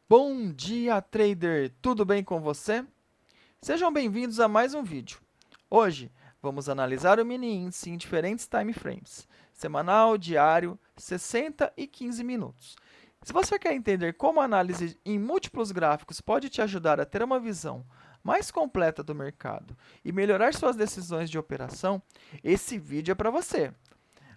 Bom dia, trader! Tudo bem com você? Sejam bem-vindos a mais um vídeo. Hoje, vamos analisar o mini índice em diferentes time frames, semanal, diário, 60 e 15 minutos. Se você quer entender como a análise em múltiplos gráficos pode te ajudar a ter uma visão mais completa do mercado e melhorar suas decisões de operação, esse vídeo é para você.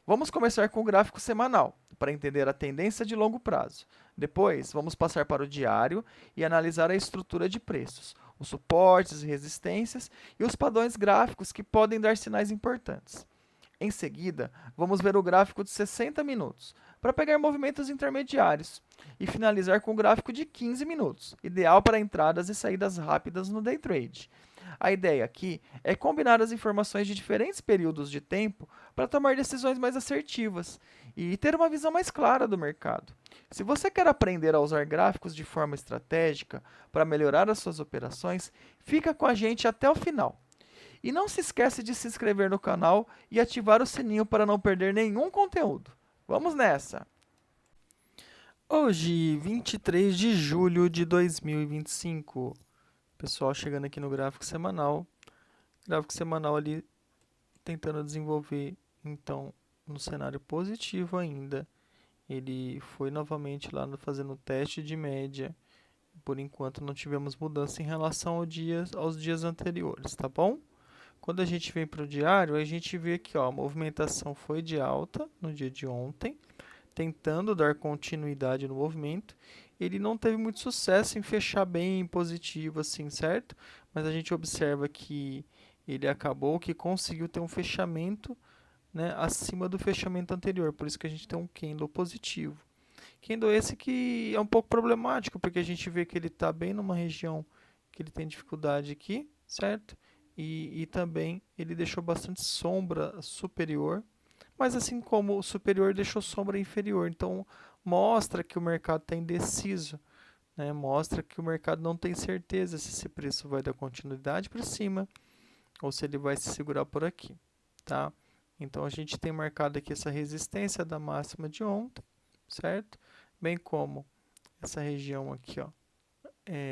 Vamos começar com o gráfico semanal, para entender a tendência de longo prazo. Depois, vamos passar para o diário e analisar a estrutura de preços, os suportes e resistências e os padrões gráficos que podem dar sinais importantes. Em seguida, vamos ver o gráfico de 60 minutos, para pegar movimentos intermediários, e finalizar com o gráfico de 15 minutos, ideal para entradas e saídas rápidas no day trade. A ideia aqui é combinar as informações de diferentes períodos de tempo para tomar decisões mais assertivas e ter uma visão mais clara do mercado. Se você quer aprender a usar gráficos de forma estratégica para melhorar as suas operações, fica com a gente até o final. E não se esquece de se inscrever no canal e ativar o sininho para não perder nenhum conteúdo. Vamos nessa! Hoje, 23 de julho de 2025. Pessoal, chegando aqui no gráfico semanal. Gráfico semanal ali tentando desenvolver, então, no cenário positivo ainda. Ele foi novamente lá fazendo o teste de média. Por enquanto não tivemos mudança em relação aos dias anteriores, tá bom? Quando a gente vem para o diário, a gente vê que ó, a movimentação foi de alta no dia de ontem, tentando dar continuidade no movimento. Ele não teve muito sucesso em fechar bem positivo, assim, certo? Mas a gente observa que ele acabou que conseguiu ter um fechamento, né, acima do fechamento anterior. Por isso que a gente tem um candle positivo. Candle esse que é um pouco problemático, porque a gente vê que ele está bem numa região que ele tem dificuldade aqui, certo? E também ele deixou bastante sombra superior, mas assim como o superior deixou sombra inferior, então mostra que o mercado está indeciso, né? Mostra que o mercado não tem certeza se esse preço vai dar continuidade para cima ou se ele vai se segurar por aqui, tá? Então a gente tem marcado aqui essa resistência da máxima de ontem, certo? Bem como essa região aqui, ó,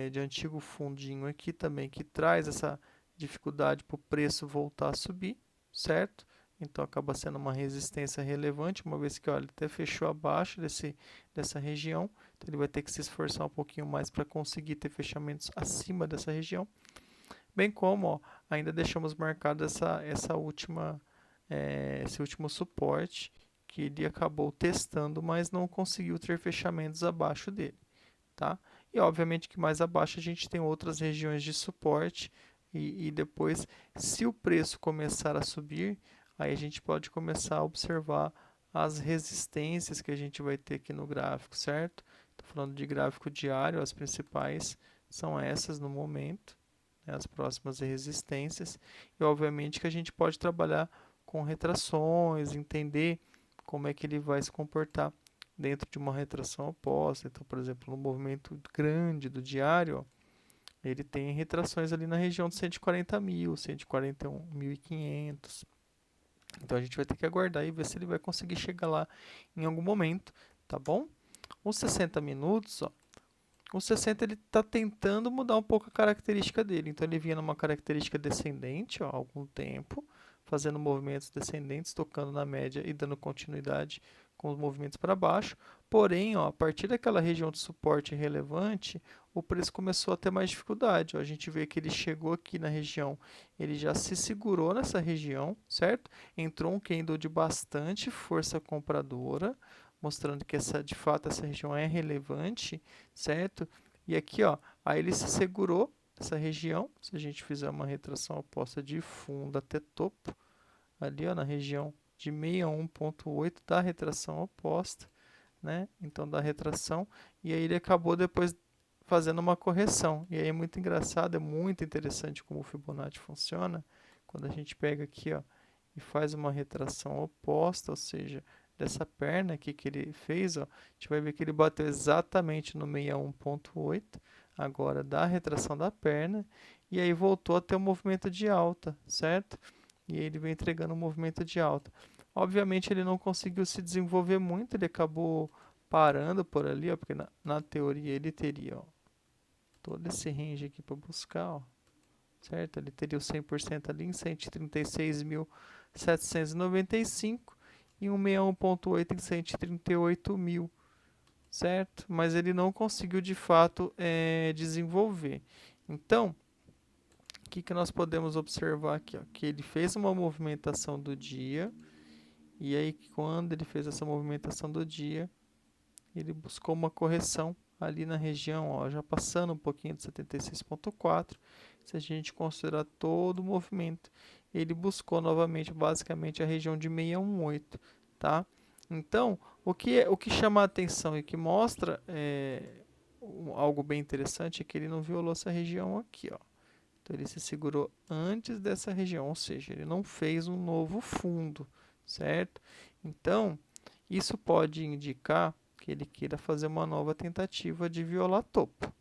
de antigo fundinho aqui também, que traz essa dificuldade para o preço voltar a subir, certo? Então acaba sendo uma resistência relevante, uma vez que ó, ele até fechou abaixo dessa região, então ele vai ter que se esforçar um pouquinho mais para conseguir ter fechamentos acima dessa região. Bem como ó, ainda deixamos marcado esse último suporte que ele acabou testando, mas não conseguiu ter fechamentos abaixo dele, tá? E obviamente que mais abaixo a gente tem outras regiões de suporte e depois, se o preço começar a subir, aí a gente pode começar a observar as resistências que a gente vai ter aqui no gráfico, certo? Estou falando de gráfico diário, as principais são essas no momento, né, as próximas resistências, e obviamente que a gente pode trabalhar com retrações, entender como é que ele vai se comportar dentro de uma retração oposta. Então, por exemplo, no movimento grande do diário, ó, ele tem retrações ali na região de 140 mil, 141.500. Então a gente vai ter que aguardar e ver se ele vai conseguir chegar lá em algum momento, tá bom? Os 60 minutos, ó, o 60 ele está tentando mudar um pouco a característica dele. Então ele vinha numa característica descendente ó, há algum tempo, fazendo movimentos descendentes, tocando na média e dando continuidade com os movimentos para baixo. Porém, ó, a partir daquela região de suporte relevante, o preço começou a ter mais dificuldade. Ó. A gente vê que ele chegou aqui na região, ele já se segurou nessa região, certo? Entrou um candle de bastante força compradora, mostrando que de fato essa região é relevante, certo? E aqui, ó, aí ele se segurou nessa região. Se a gente fizer uma retração oposta de fundo até topo, ali, ó, na região de 61.8 da retração oposta, né? Então da retração e aí ele acabou depois fazendo uma correção. E aí é muito engraçado, é muito interessante como o Fibonacci funciona. Quando a gente pega aqui, ó, e faz uma retração oposta, ou seja, dessa perna aqui que ele fez, ó, a gente vai ver que ele bateu exatamente no 61.8, agora da retração da perna, e aí voltou a ter um movimento de alta, certo? E ele vem entregando um movimento de alta. Obviamente ele não conseguiu se desenvolver muito, ele acabou parando por ali, ó, porque na teoria ele teria, ó, todo esse range aqui para buscar, ó, certo? Ele teria o 100% ali em 136.795 e 161.8 em 138.000, certo? Mas ele não conseguiu de fato desenvolver. Então, o que nós podemos observar aqui? Ó? Que ele fez uma movimentação do dia, e aí quando ele fez essa movimentação do dia, ele buscou uma correção ali na região, ó, já passando um pouquinho de 76.4. Se a gente considerar todo o movimento, ele buscou novamente, basicamente, a região de 618, tá? Então, o que chama a atenção e que mostra algo bem interessante é que ele não violou essa região aqui, ó. Então, ele se segurou antes dessa região, ou seja, ele não fez um novo fundo, certo? Então, isso pode indicar que ele queira fazer uma nova tentativa de violar topo,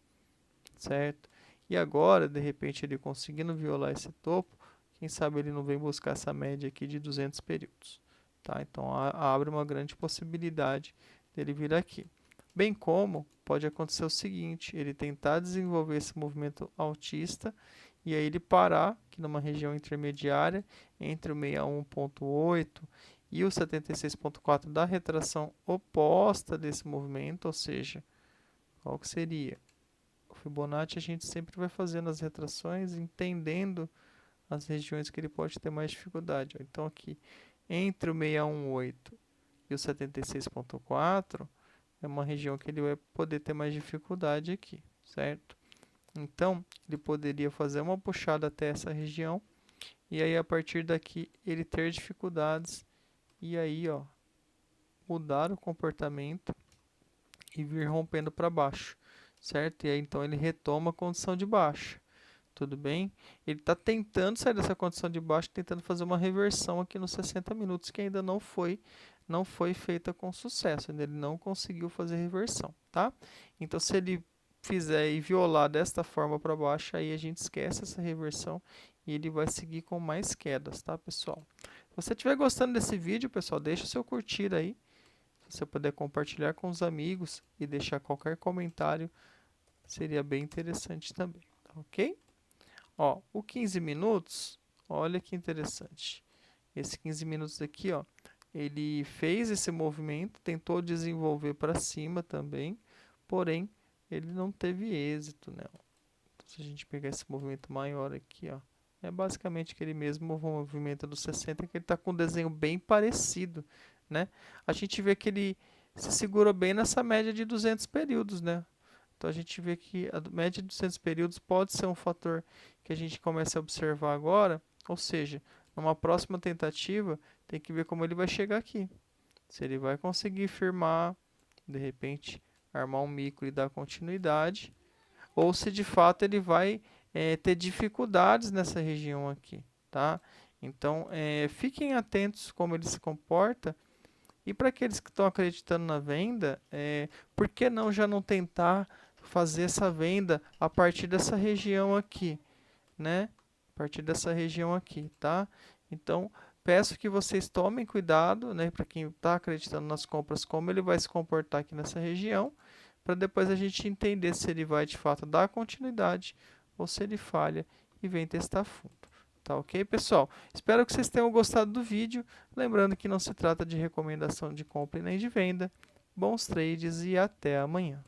certo? E agora, de repente, ele conseguindo violar esse topo, quem sabe ele não vem buscar essa média aqui de 200 períodos, tá? Então, abre uma grande possibilidade dele vir aqui. Bem como pode acontecer o seguinte, ele tentar desenvolver esse movimento altista e aí ele parar aqui numa região intermediária entre o 61.8 e o 76.4 da retração oposta desse movimento, ou seja, qual que seria? O Fibonacci a gente sempre vai fazendo as retrações, entendendo as regiões que ele pode ter mais dificuldade. Então aqui, entre o 618 e o 76.4, é uma região que ele vai poder ter mais dificuldade aqui, certo? Então, ele poderia fazer uma puxada até essa região, e aí a partir daqui ele ter dificuldades, e aí, ó, mudar o comportamento e vir rompendo para baixo, certo? E aí então ele retoma a condição de baixa, tudo bem? Ele está tentando sair dessa condição de baixa, tentando fazer uma reversão aqui nos 60 minutos, que ainda não foi feita com sucesso, ainda ele não conseguiu fazer reversão, tá? Então se ele fizer e violar desta forma para baixo, aí a gente esquece essa reversão e ele vai seguir com mais quedas, tá, pessoal? Se você estiver gostando desse vídeo, pessoal, deixa o seu curtir aí. Se você puder compartilhar com os amigos e deixar qualquer comentário, seria bem interessante também, tá ok? Ó, o 15 minutos, olha que interessante. Esse 15 minutos aqui, ó, ele fez esse movimento, tentou desenvolver para cima também, porém, ele não teve êxito, né? Então, se a gente pegar esse movimento maior aqui, ó, é basicamente aquele mesmo movimento do 60, que ele está com um desenho bem parecido, né? A gente vê que ele se segurou bem nessa média de 200 períodos, né? Então a gente vê que a média de 200 períodos pode ser um fator que a gente começa a observar agora, ou seja, numa próxima tentativa, tem que ver como ele vai chegar aqui. Se ele vai conseguir firmar, de repente, armar um micro e dar continuidade, ou se de fato ele vai ter dificuldades nessa região aqui, tá? Então, fiquem atentos como ele se comporta. E para aqueles que estão acreditando na venda, por que não já não tentar fazer essa venda a partir dessa região aqui, né? A partir dessa região aqui, tá? Então, peço que vocês tomem cuidado, né? Para quem está acreditando nas compras, como ele vai se comportar aqui nessa região, para depois a gente entender se ele vai de fato dar continuidade ou se ele falha e vem testar fundo. Tá ok, pessoal? Espero que vocês tenham gostado do vídeo. Lembrando que não se trata de recomendação de compra e nem de venda. Bons trades e até amanhã.